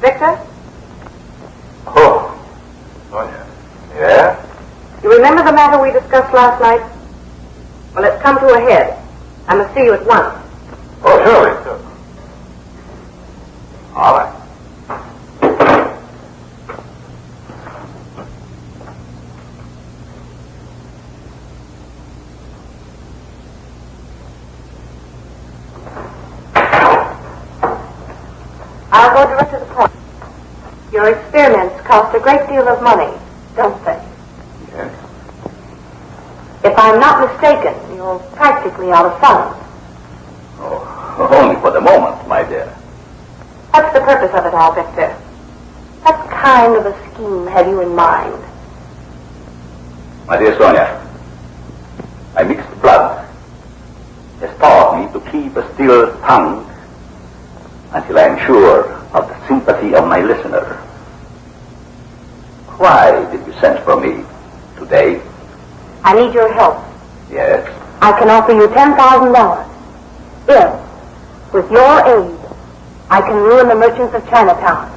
Victor? Oh, Sonya. Yeah? You remember the matter we discussed last night? Well, it's come to a head. I must see you at once. Oh, surely, sir. All right. I'll go direct to the point. Your experiments cost a great deal of money, don't they? Yes. If I'm not mistaken, you're practically out of funds. Oh, only for the moment, my dear. What's the purpose of it all, Victor? What kind of a scheme have you in mind? My dear Sonya, my mixed blood has taught me to keep a still tongue until I am sure of the sympathy of my listener. Why did you send for me today? I need your help. Yes. I can offer you $10,000 if, with your aid, I can ruin the merchants of Chinatown.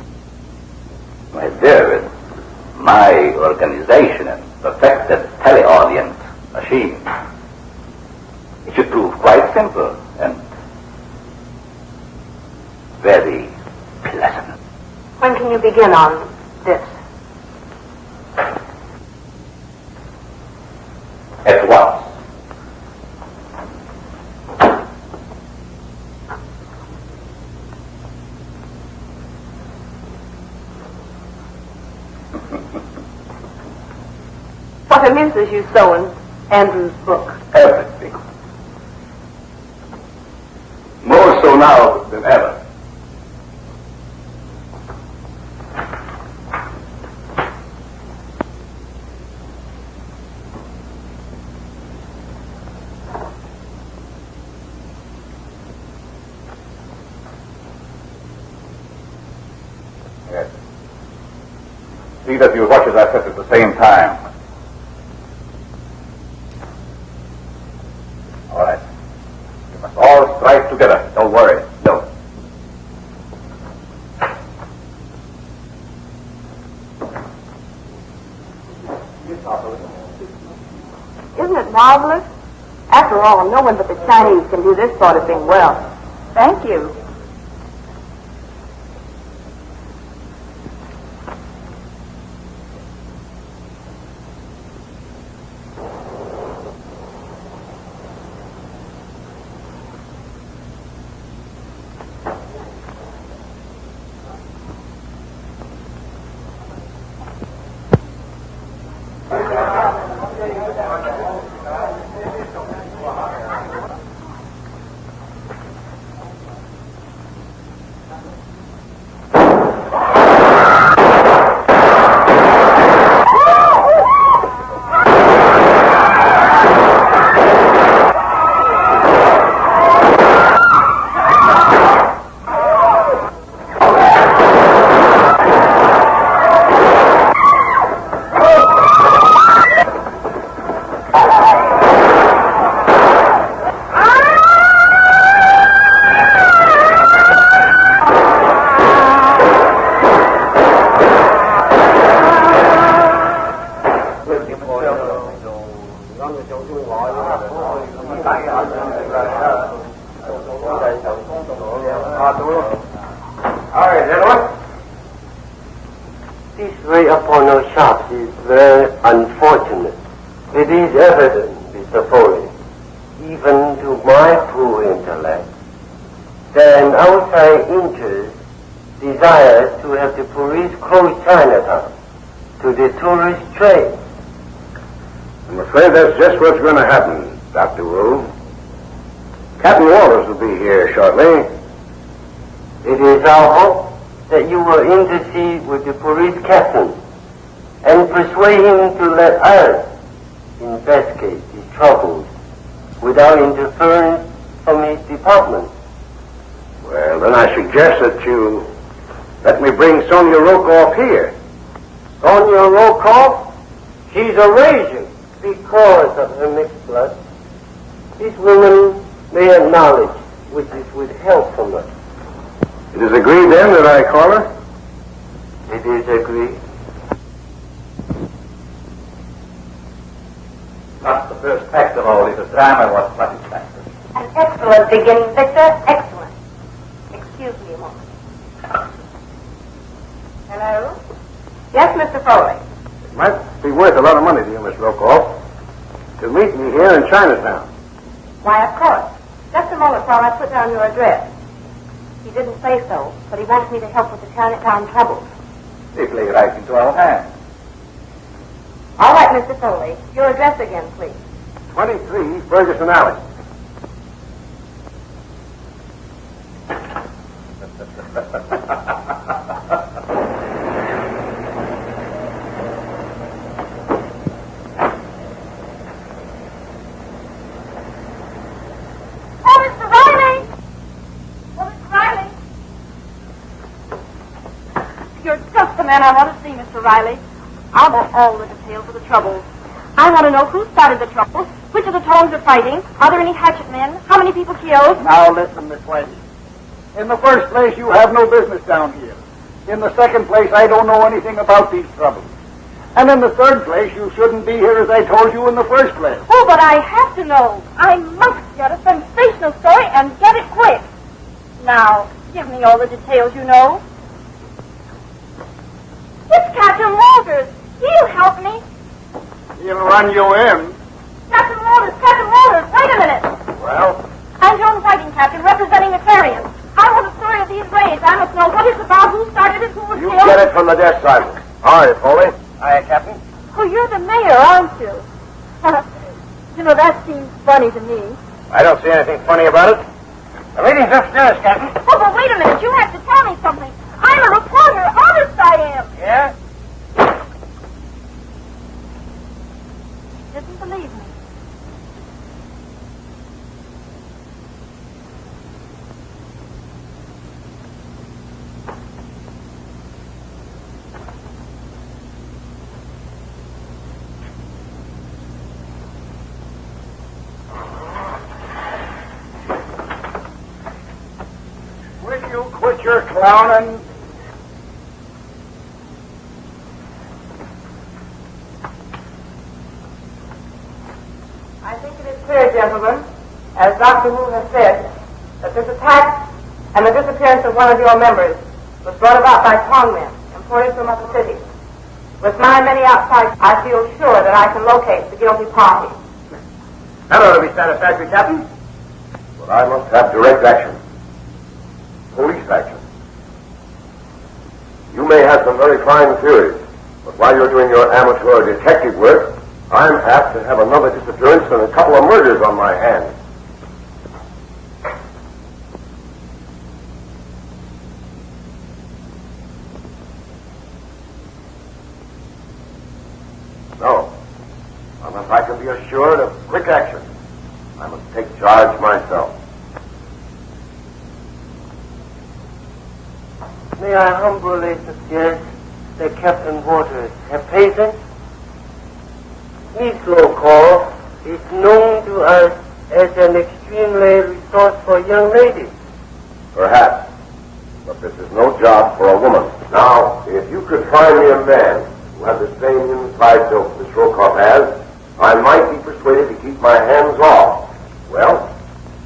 My dear, with my organization and perfected teleaudience machine, it should prove quite simple and very pleasant. When can you begin on this? At once. What amuses you so in Andrew's book? Everything. more so now than ever. Yes. See that your watches are set at the same time. All right. You must all strike together. Don't worry. Don't. Isn't it marvelous? After all, no one but the Chinese can do this sort of thing well. Thank you. This raid upon our shops is very unfortunate. It is evident, Mr. Foley, even to my poor intellect, that an outside interest desires to have the police close Chinatown to the tourist trade. I'm afraid that's just what's going to happen, Dr. Wu. Captain Walters will be here shortly. It is our hope that you will intercede with the police captain and persuade him to let us investigate his troubles without interference from his department. Well, then I suggest that you let me bring Sonya Rokoff here. Sonya Rokoff? She's a rager because of her mixed blood. This woman may have knowledge which is withheld from us. It is agreed then that I call her? It is agreed. That's the first act of all this drama was satisfactory. An excellent beginning, Victor. Excellent. Excuse me a moment. Hello? Yes, Mr. Foley. It might be worth a lot of money to you, Miss Rokoff, to meet me here in Chinatown. Why, of course. Just a moment while I put down your address. He didn't say so, but he wants me to help with the Chinatown troubles. They play right into our hands. All right, Mr. Foley. Your address again, please. 23 Ferguson Alley. Man, I want to see Mr. Riley. I want all the details of the troubles. I want to know who started the troubles, which of the Tongs are fighting, are there any hatchet men, how many people killed? Now listen, Miss Wendy. In the first place, you have no business down here. In the second place, I don't know anything about these troubles. And in the third place, you shouldn't be here as I told you in the first place. Oh, but I have to know. I must get a sensational story and get it quick. Now, give me all the details you know. It's Captain Walters. He'll help me. He'll run you in. Captain Walters, wait a minute. Well? I'm Joan Whiting, Captain, representing the Clarion. I want a story of these raids. I must know what it's about, who started it, who was You killed. get it from the desk sergeant. All right, Foley. Aye, Captain. Oh, you're the mayor, aren't you? You know, that seems funny to me. I don't see anything funny about it. The lady's upstairs, Captain. Oh, but wait a minute. You have to tell me something. I'm a reporter. Honest I am. Yeah? He doesn't believe me. Will you quit your clowning? I think it is clear, gentlemen, as Dr. Wu has said, that this attack and the disappearance of one of your members was brought about by conmen imported from other cities. With my many outside, I feel sure that I can locate the guilty party. That ought to be satisfactory, Captain. But I must have direct action. Police action. You may have some very fine theories, but while you're doing your amateur detective work, I'm apt to have another disappearance and a couple of murders on my hands. No. Unless I can be assured of quick action, I must take charge myself. May I humbly suggest that Captain Waters have patience? Miss Rokoff is known to us as an extremely resourceful young lady. Perhaps. But this is no job for a woman. Now, if you could find me a man who had the same inside joke Miss Rokoff has, I might be persuaded to keep my hands off. Well,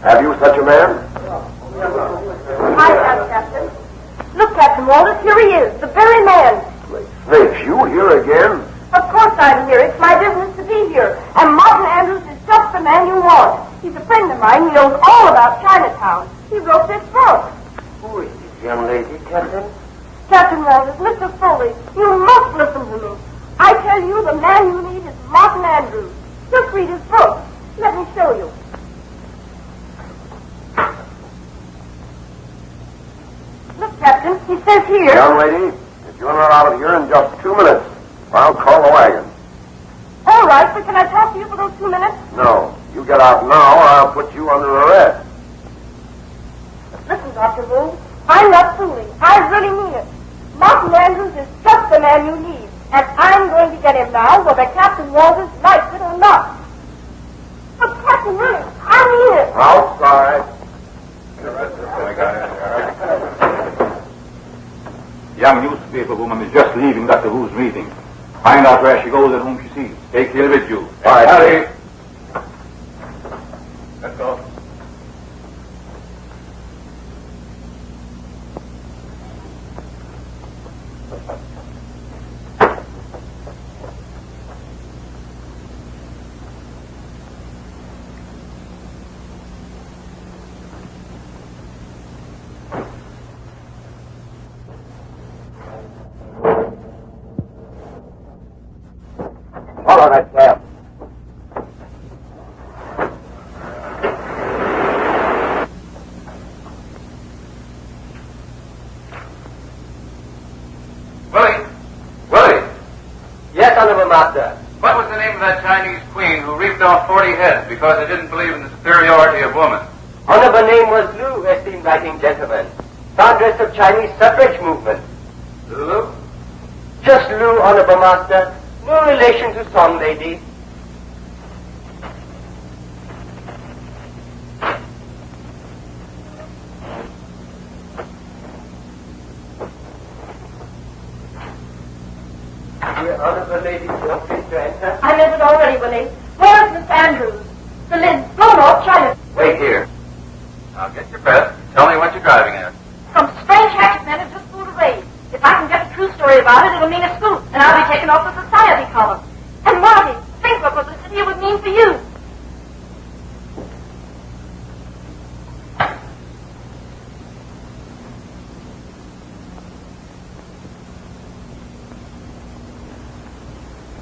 have you such a man? I have, Captain. Look, Captain Walters, here he is, the very man. Great snakes, you here again? Of course I'm here. It's my business to be here. And Martin Andrews is just the man you want. He's a friend of mine. He knows all about Chinatown. He wrote this book. Who is this young lady, Captain? Captain Walters, Mr. Foley, you must listen to me. I tell you, the man you need is Martin Andrews. Just read his book. Let me show you. Look, Captain, he says here... Young lady, if you're not out of here in just 2 minutes, I'll call the wagon. All right, but can I talk to you for those 2 minutes? No, you get out now or I'll put you under arrest. Listen, Dr. Wu, I'm not fooling. I really mean it. Martin Andrews is just the man you need. And I'm going to get him now, whether Captain Walters likes it or not. But Captain Williams, I mean it. Outside. Young newspaper woman is just leaving Dr. Wu's meeting. Find out where she goes and whom she sees. Take care with you. All right, hurry. Let's go. Follow that cab. Willie! Yes, Honorable Master. What was the name of that Chinese queen who reaped off 40 heads because they didn't believe in the superiority of woman? Honorable name was Lu, esteemed writing gentleman. Foundress of Chinese suffrage movement. Lulu? Just Lu, Honorable Master. No relation to Song Lady. Dear Honorable Lady, feel free to enter. I meant it already, Willie. Where's Miss Andrews? The Lynn, go north, China. Wait here. Now get your breath. Tell me what you're driving at. Some strange hatchet men have just pulled a raid. If I can get a true story about it, it'll mean a scoop, and I'll be taken off the society column. And Marty, think what publicity it would mean for you.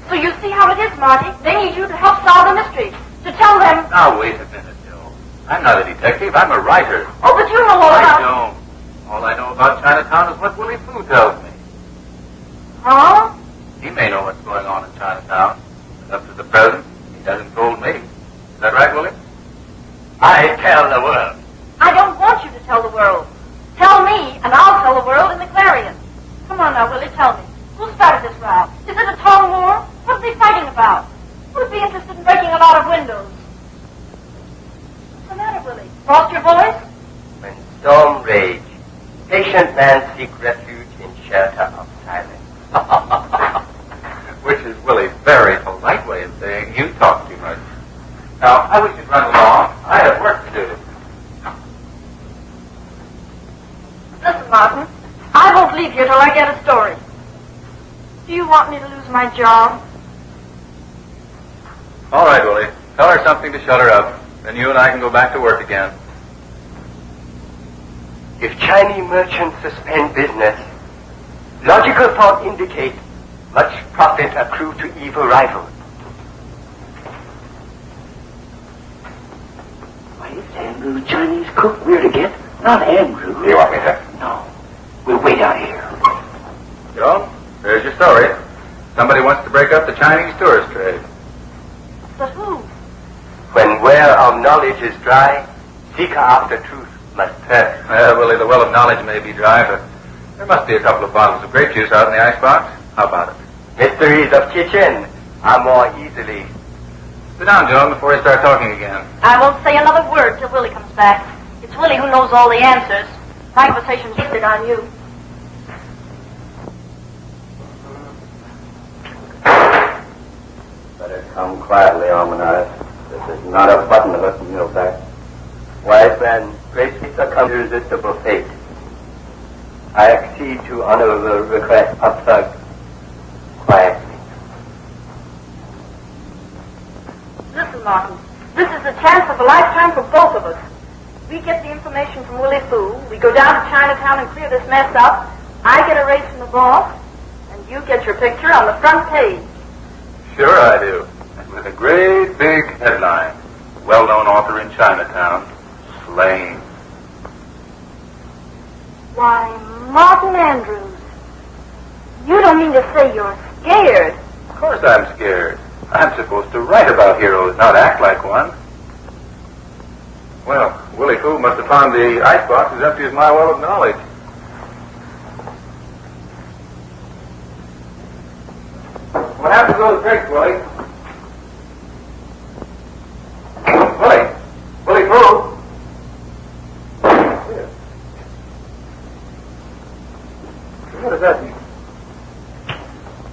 So you see how it is, Marty. They need you to help solve the mystery. To tell them... Now, wait a minute, Joe. I'm not a detective. I'm a writer. Oh, but you know all I about... don't. All I know about Chinatown is what Willie Fu tells me. Huh? He may know what's going on in Chinatown, but up to the present, he hasn't told me. Is that right, Willie? I tell the world. I don't want you to tell the world. Tell me, and I'll tell the world in the Clarion. Come on now, Willie, tell me. Who started this row? Is it a tongue war? What are they fighting about? Who'd be interested in breaking a lot of windows? What's the matter, Willie? Lost your voice? When storm rage, patient men seek refuge in shelter of silence. Which is Willie's very polite way of saying you talk too much. Now, I wish you'd run along. I have work to do. Listen, Martin, I won't leave here till I get a story. Do you want me to lose my job? All right, Willie. Tell her something to shut her up. Then you and I can go back to work again. If Chinese merchants suspend business, logical thought indicates much profit accrue to evil rivals. Why, it's Andrew, Chinese cook. We're to get, not Andrew. Do you want me to? No. We'll wait out here. Joe, there's your story. Somebody wants to break up the Chinese tourist trade. But who? When well of knowledge is dry, seeker after truth must thirst. Willie, the well of knowledge may be dry, but there must be a couple of bottles of grape juice out in the icebox. How about it? Mysteries of kitchen are more easily. Sit down, Joan, before you start talking again. I won't say another word till Willie comes back. It's Willie who knows all the answers. My conversation's listed on you. Better come quietly, Almanac. This is not a button of us in your back. Wise man, gracefully succumb to irresistible fate. I accede to honorable request of thug quietly. Listen, Martin, this is the chance of a lifetime for both of us. We get the information from Willie Fu, we go down to Chinatown and clear this mess up, I get a raise from the boss, and you get your picture on the front page. Sure I do. And with a great big headline. Well-known author in Chinatown, slain. Why, Martin Andrews, you don't mean to say you're scared. Of course I'm scared. I'm supposed to write about heroes, not act like one. Well, Willie Fu must have found the icebox as empty as my well of knowledge. What happened to those drinks, Willie? Willie Fu? What does that mean?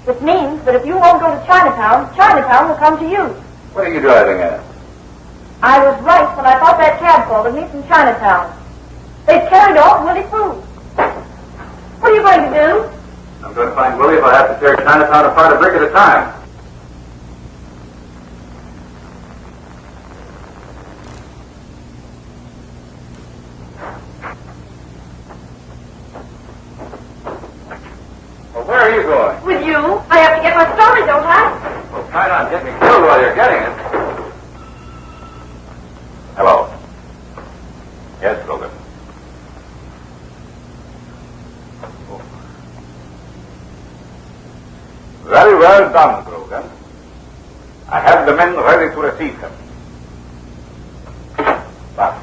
It means that if you won't go to Chinatown, Chinatown will come to you. What are you driving at? I was right when I thought that cab called me from Chinatown. They carried off Willie Fu. What are you going to do? I'm going to find Willie if I have to tear Chinatown apart a brick at a time. Well, where are you going? With you? I have to get my story, don't I? Well, try not to get me killed while you're getting it. Hello. Yes, Logan. Very well done, Grogan. I have the men ready to receive him. But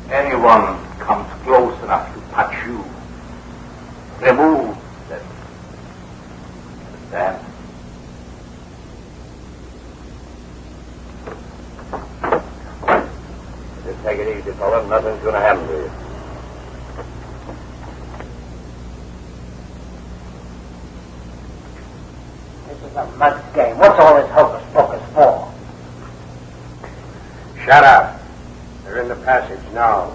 anyone comes close enough to touch you, remove them. Understand? Just take it easy, fella. Nothing's going to happen to you. This is a mud game. What's all this hocus pocus for? Shut up. They're in the passage now.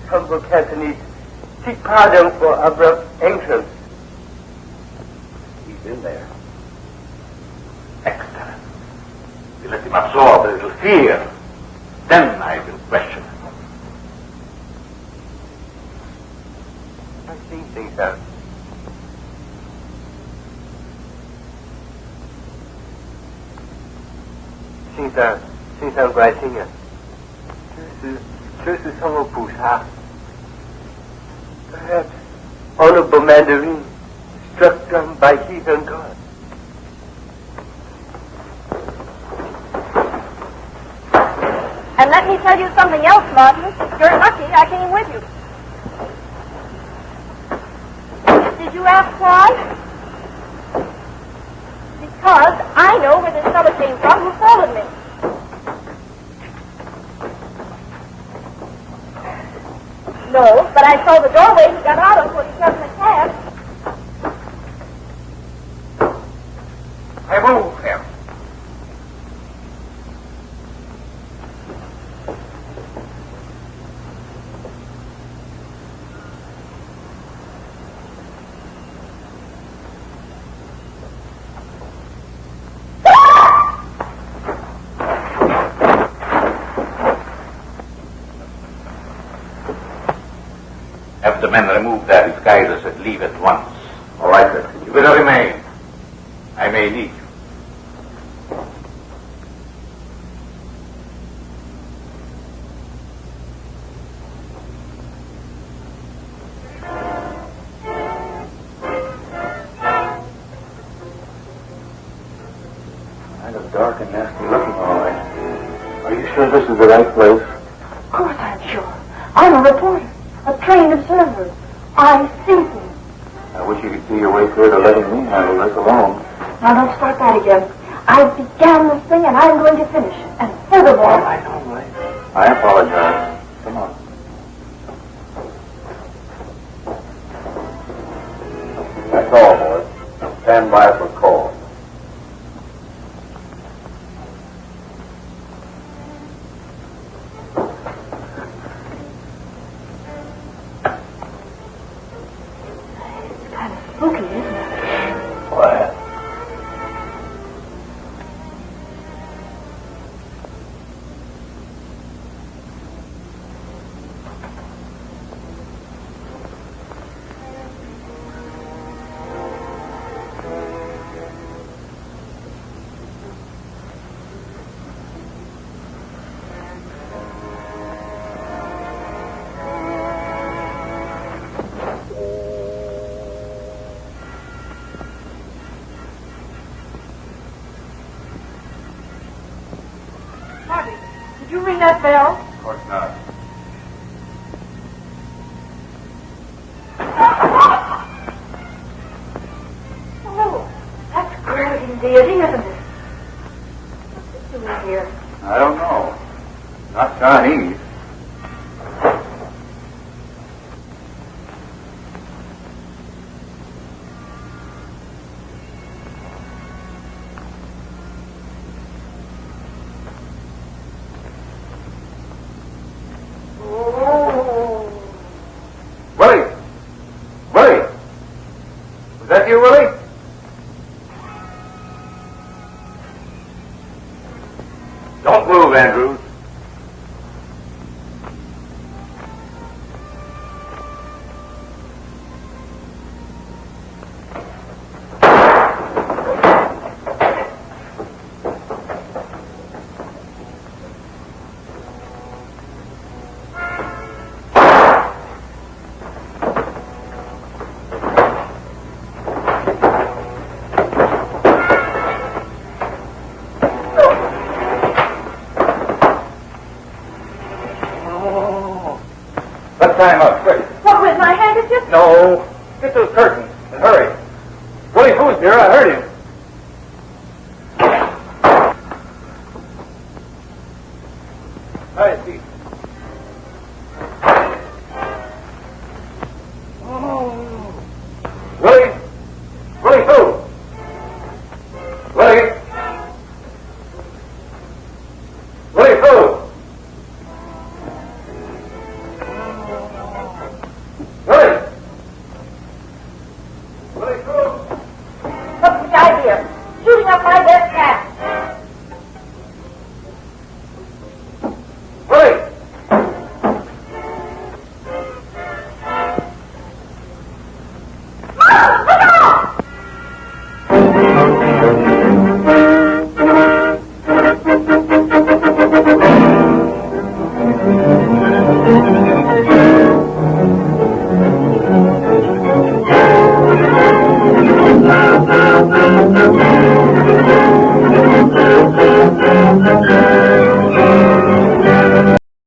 Humble Cantonese, seek pardon for abrupt entrance. He's in there. Excellent. We let him absorb a little fear. Then I will question him. I see things out. Xin上乖亲啊，这是什么菩萨？ Perhaps honorable Mandarin struck down by heathen gods. And let me tell you something else, Martin. You're lucky I came with you. Did you ask why? Because I know where this fellow came from who followed me. No, but I saw the doorway he got out of when he got in the cab. Remove him. Have the men remove their disguises and leave at once. All right, sir. You better remain. I may need you. Kind of dark and nasty looking, all right. Are you sure this is the right place? Of course I'm sure. I'm a reporter. A trained observer. I see things. I wish you could see your way clear to letting me handle this alone. Now don't start that again. I began this thing and I'm going to finish it. And furthermore... I know, right? I apologize. Come on. That's all, boys. Stand by for call. Spooky, isn't it? Quiet. Did you ring that bell? Of course not. Oh, that's great indeed, isn't it? What's it doing here? I don't know. Not Chinese. Willie! Willie! Was that you, Willie? Don't move, Andrews. Let's tie him up, quick. What, with my handkerchief? No. Get those curtains and hurry. Willie Foo's dear, I heard him. Hi, Steve. Willie? Willie Foo? Willie? Willie Foo? Willie? Willie Foo? What's the idea? Shooting up my best hat. Willie? Mom, look out!